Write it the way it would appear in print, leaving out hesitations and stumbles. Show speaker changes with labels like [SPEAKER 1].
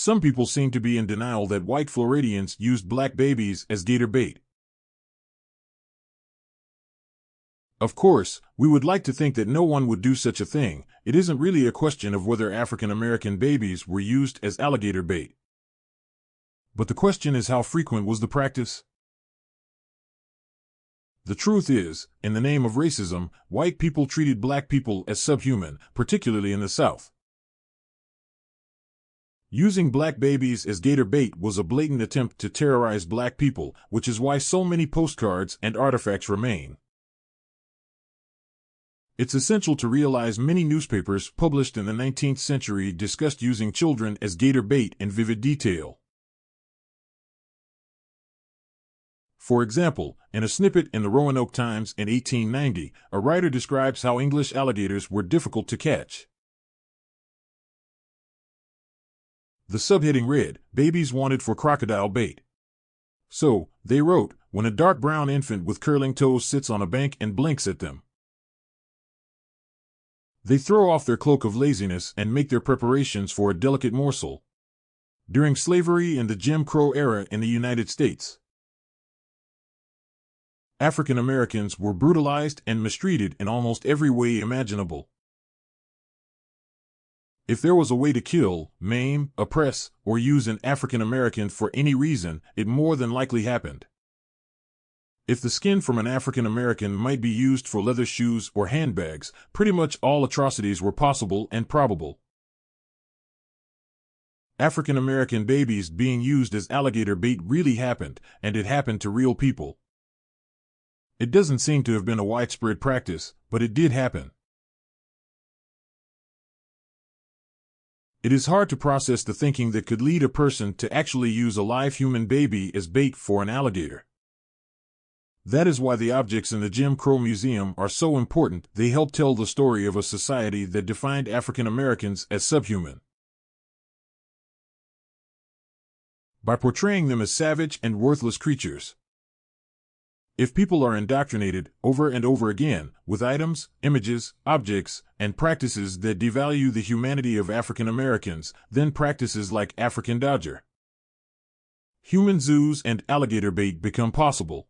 [SPEAKER 1] Some people seem to be in denial that white Floridians used black babies as gator bait. Of course, we would like to think that no one would do such a thing. It isn't really a question of whether African American babies were used as alligator bait. But the question is, how frequent was the practice? The truth is, in the name of racism, white people treated black people as subhuman, particularly in the South. Using black babies as gator bait was a blatant attempt to terrorize black people, which is why so many postcards and artifacts remain. It's essential to realize many newspapers published in the 19th century discussed using children as gator bait in vivid detail. For example, in a snippet in the Roanoke Times in 1890, a writer describes how English alligators were difficult to catch. The subheading read, "Babies wanted for crocodile bait." So, they wrote, when a dark brown infant with curling toes sits on a bank and blinks at them, they throw off their cloak of laziness and make their preparations for a delicate morsel. During slavery and the Jim Crow era in the United States, African Americans were brutalized and mistreated in almost every way imaginable. If there was a way to kill, maim, oppress, or use an African American for any reason, it more than likely happened. If the skin from an African American might be used for leather shoes or handbags, pretty much all atrocities were possible and probable. African American babies being used as alligator bait really happened, and it happened to real people. It doesn't seem to have been a widespread practice, but it did happen. It is hard to process the thinking that could lead a person to actually use a live human baby as bait for an alligator. That is why the objects in the Jim Crow Museum are so important. They help tell the story of a society that defined African Americans as subhuman. By portraying them as savage and worthless creatures. If people are indoctrinated, over and over again, with items, images, objects, and practices that devalue the humanity of African Americans, then practices like African Dodger, human zoos, and alligator bait become possible.